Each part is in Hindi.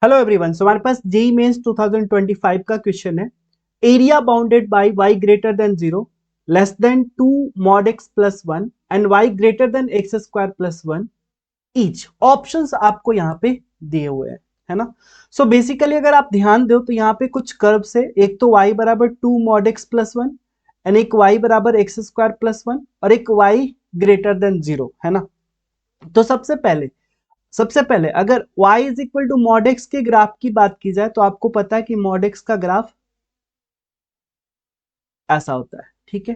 हेलो एवरीवन, सो हमारे पास जेईई मेंस 2025 का क्वेश्चन है। Area bounded by y greater than 0 less than 2 mod x plus 1 and y greater than x square plus 1 each. Options आपको यहाँ पे दिए हुए हैं, है ना। सो बेसिकली अगर आप ध्यान दो तो यहाँ पे कुछ कर्व्स है। एक तो y बराबर 2 mod x प्लस 1 एंड एक y बराबर x स्क्वायर प्लस 1 और एक y ग्रेटर देन 0, है ना। तो सबसे पहले अगर y is equal to mod X के ग्राफ की बात की जाए तो आपको पता है कि मॉड एक्स का ग्राफ ऐसा होता है, ठीक है।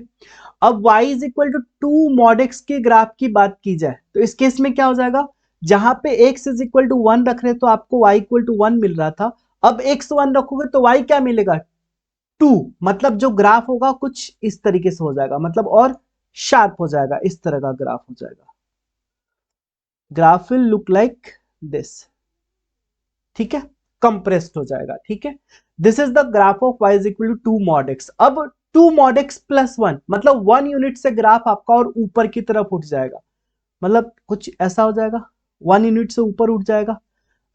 अब y is equal to 2 mod X के ग्राफ की बात की जाए तो इस केस में क्या हो जाएगा, जहां पे x इज इक्वल टू 1 रख रहे तो आपको y इक्वल टू 1 मिल रहा था। अब x 1 रखोगे तो y क्या मिलेगा, 2। मतलब जो ग्राफ होगा कुछ इस तरीके से हो जाएगा, मतलब और शार्प हो जाएगा, इस तरह का ग्राफ हो जाएगा। Graph will look like this, ठीक है, कंप्रेस्ड हो जाएगा, ठीक है। This is the graph of y is equal to 2 mod x। अब 2 mod x प्लस 1 मतलब 1 यूनिट से ग्राफ आपका और ऊपर की तरफ उठ जाएगा, मतलब कुछ ऐसा हो जाएगा, 1 यूनिट से ऊपर उठ जाएगा।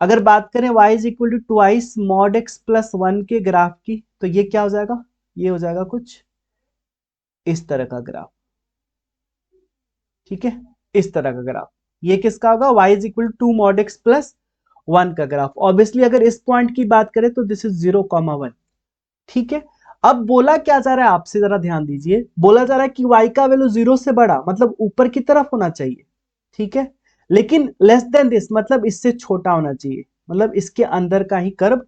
अगर बात करें y is equal to twice mod x plus 1 के ग्राफ की तो ये क्या हो जाएगा, ये हो जाएगा कुछ इस तरह का ग्राफ, ठीक है, इस तरह का ग्राफ। ये किसका होगा, y is equal to mod x plus 1 का ग्राफ। ऑब्वियसली अगर इस पॉइंट की बात करें तो दिस इज 0,1, ठीक है। अब बोला क्या जा रहा है, आपसे जरा ध्यान दीजिए। बोला जा रहा है कि y का वैल्यू 0 से बड़ा मतलब ऊपर की तरफ होना चाहिए, ठीक है, लेकिन लेस देन दिस मतलब इससे छोटा होना चाहिए, मतलब इसके अंदर का ही कर्व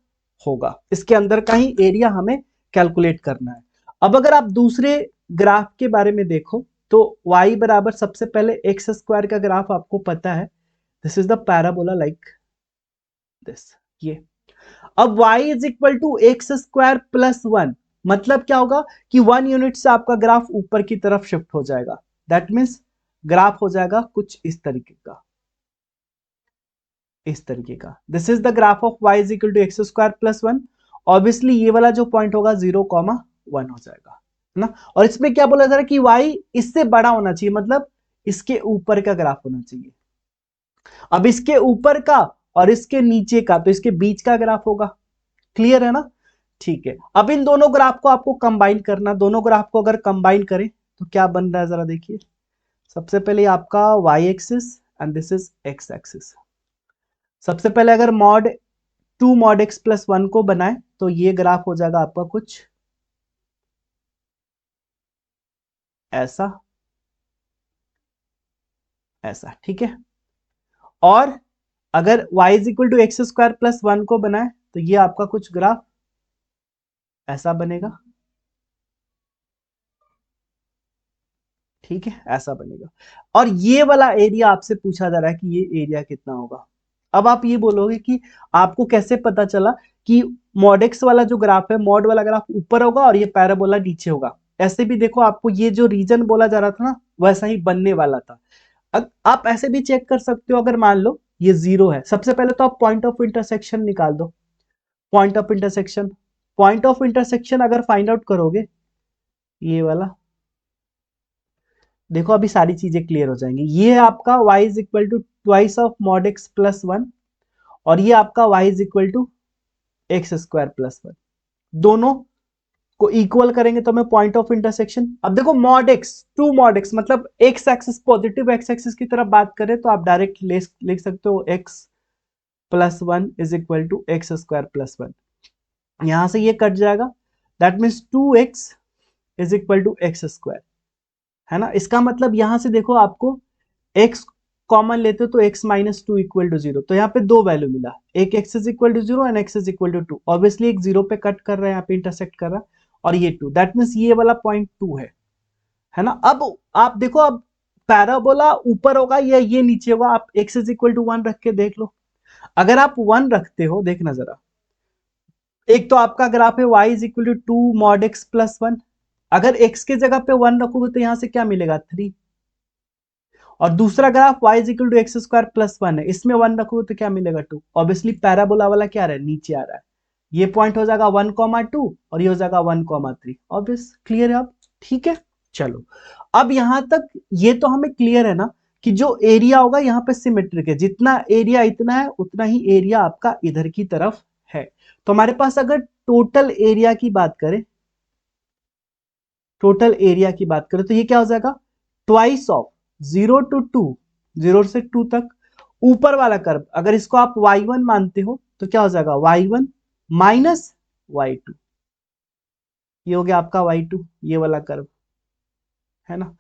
होगा, इसके अंदर का ही एरिया हमें कैलकुलेट करना है। अब अगर आप दूसरे ग्राफ के बारे में देखो तो y बराबर सबसे पहले एक्स स्क्वायर का ग्राफ आपको पता है, this is the parabola like this, ये। अब y is equal to x square plus 1 मतलब क्या होगा कि 1 यूनिट से आपका ग्राफ ऊपर की तरफ शिफ्ट हो जाएगा। दैट मीन्स ग्राफ हो जाएगा कुछ इस तरीके का, इस तरीके का। This is the graph of y is equal to x square plus 1। Obviously ये वाला जो पॉइंट होगा 0,1 हो जाएगा, है ना। और इसमें क्या बोला जा रहा है कि y इससे बड़ा होना चाहिए, मतलब इसके ऊपर का ग्राफ होना चाहिए। अब इसके ऊपर का और इसके नीचे का तो इसके बीच का ग्राफ होगा, क्लियर है ना। ठीक है, अब इन दोनों ग्राफ को आपको कंबाइन करना। दोनों ग्राफ को अगर कंबाइन करें तो क्या बन रहा है जरा देखिए। सबसे पहले आपका y axis and this is x axis. सबसे पहले अगर मॉड 2 mod x प्लस 1 को बनाए तो ये ग्राफ हो जाएगा आपका कुछ ऐसा, ऐसा, ठीक है। और अगर y is equal to x square plus 1 को बनाए तो ये आपका कुछ ग्राफ ऐसा बनेगा, ठीक है, ऐसा बनेगा। और ये वाला एरिया आपसे पूछा जा रहा है कि ये एरिया कितना होगा। अब आप ये बोलोगे कि आपको कैसे पता चला कि मॉड एक्स वाला जो ग्राफ है, मॉड वाला ग्राफ ऊपर होगा और ये पैराबोला नीचे होगा। ऐसे भी देखो, आपको ये जो रीजन बोला जा रहा था ना वैसा ही बनने वाला था। आप ऐसे भी चेक कर सकते हो, अगर मान लो ये 0 है, सबसे पहले तो आप पॉइंट ऑफ इंटरसेक्शन निकाल दो। पॉइंट ऑफ इंटरसेक्शन अगर फाइंड आउट करोगे, ये वाला देखो, अभी सारी चीजें क्लियर हो जाएंगी। ये है आपका y is equal to twice of mod x plus 1 और ये आपका y is equal to x square plus 1। दोनों को इक्वल करेंगे तो हमें पॉइंट ऑफ इंटरसेक्शन। अब देखो मॉड एक्स 2 मॉड एक्स मतलब x axis, positive x axis की तरफ बात करें तो आप डायरेक्ट लिख सकते हो x plus 1 is equal to x square plus 1। यहां से ये कट जाएगा, that means 2x is equal to x square, है ना। इसका मतलब यहां से देखो, आपको x कॉमन लेते हो तो x माइनस 2 इक्वल टू 0, तो यहाँ पे दो वैल्यू मिला, एक x is equal to 0 and x is equal to 2। Obviously एक 0 पे कट कर रहा है, यहाँ पे इंटरसेक्ट कर रहा है, और ये 2, दैट मीन्स ये वाला पॉइंट 2 है ना। अब आप देखो, अब पैराबोला ऊपर होगा या ये नीचे होगा, आप x इज इक्वल टू 1 रख के देख लो। अगर आप 1 रखते हो, देखना जरा, एक तो आपका ग्राफ है y is equal to 2 mod x plus 1। अगर x के जगह पे 1 रखोगे तो यहां से क्या मिलेगा, 3। और दूसरा graph y is equal to x square plus 1 है, इसमें 1 रखोगे तो क्या मिलेगा, 2। ऑब्वियसली पैराबोला वाला क्या आ रहा है, नीचे आ रहा है। ये पॉइंट हो जाएगा 1,2 और ये हो जाएगा 1,3। ऑब्वियस, क्लियर है अब, ठीक है। चलो, अब यहां तक ये तो हमें क्लियर है ना कि जो एरिया होगा यहाँ पे सिमेट्रिक है, जितना एरिया इतना है उतना ही एरिया आपका इधर की तरफ है। तो हमारे पास अगर टोटल एरिया की बात करें, टोटल एरिया की बात करें तो ये क्या हो जाएगा, ट्वाइस ऑफ 0 to 2, 0 से 2 तक ऊपर वाला कर्व, अगर इसको आप y1 मानते हो तो क्या हो जाएगा y1 माइनस y2, ये हो गया आपका y2, ये वाला कर्व है ना।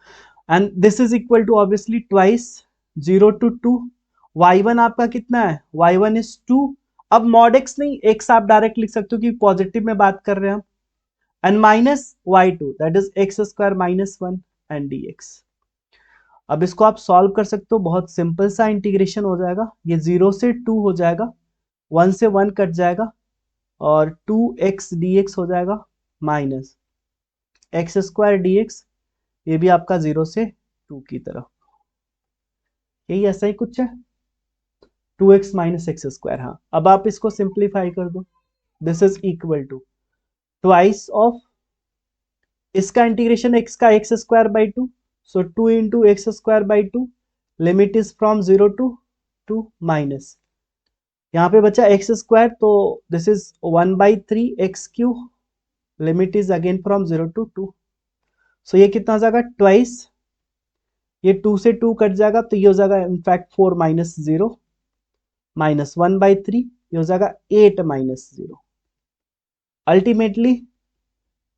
And this is equal to obviously twice 0 to 2, y1 आपका कितना है, y1 is 2। अब मॉड x नहीं, x आप डायरेक्ट लिख सकते हो कि पॉजिटिव में बात कर रहे हैं हम, and minus y2 that is x square minus 1 and dx। अब इसको आप सॉल्व कर सकते हो, बहुत सिंपल सा इंटीग्रेशन हो जाएगा, ये 0 से 2 हो जाएगा, 1 से 1 कट जाएगा और 2x dx हो जाएगा माइनस एक्स स्क्वायर dx, ये भी आपका 0 से 2 की तरफ, यही ऐसा ही कुछ है, 2x माइनस एक्स स्क्वायर। हाँ, अब आप इसको सिंप्लीफाई कर दो, this is equal to twice of इसका इंटीग्रेशन x का x square by 2, so 2 into x square by 2, limit is from 0 to 2 minus यहाँ पे बचा एक्स स्क्वायर, तो this is 1/3 x cube, limit is again from 0 to 2, सो ये कितना हो जाएगा ट्वाइस, ये 2 से 2 कट जाएगा तो ये हो जाएगा इनफैक्ट 4 माइनस 0 माइनस 1/3, ये हो जाएगा 8 minus 0, ultimately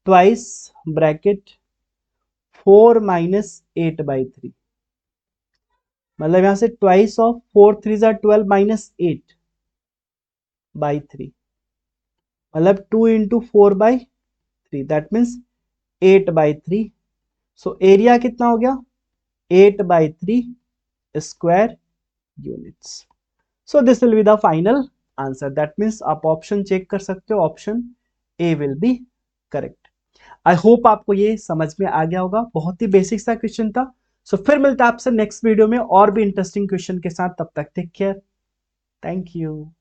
twice bracket 4 minus 8/3, मतलब यहां से ट्वाइस ऑफ 4 3 12 माइनस 8/3, मतलब 2 into 4/3 that means 8/3। So area कितना हो गया, 8/3 square units. So this will be the final answer, that means आप ऑप्शन चेक कर सकते हो, option A will be correct. I hope आपको ये समझ में आ गया होगा, बहुत ही बेसिक सा क्वेश्चन था। सो फिर मिलता है आपसे नेक्स्ट वीडियो में और भी इंटरेस्टिंग क्वेश्चन के साथ, तब तक टेक केयर, थैंक यू।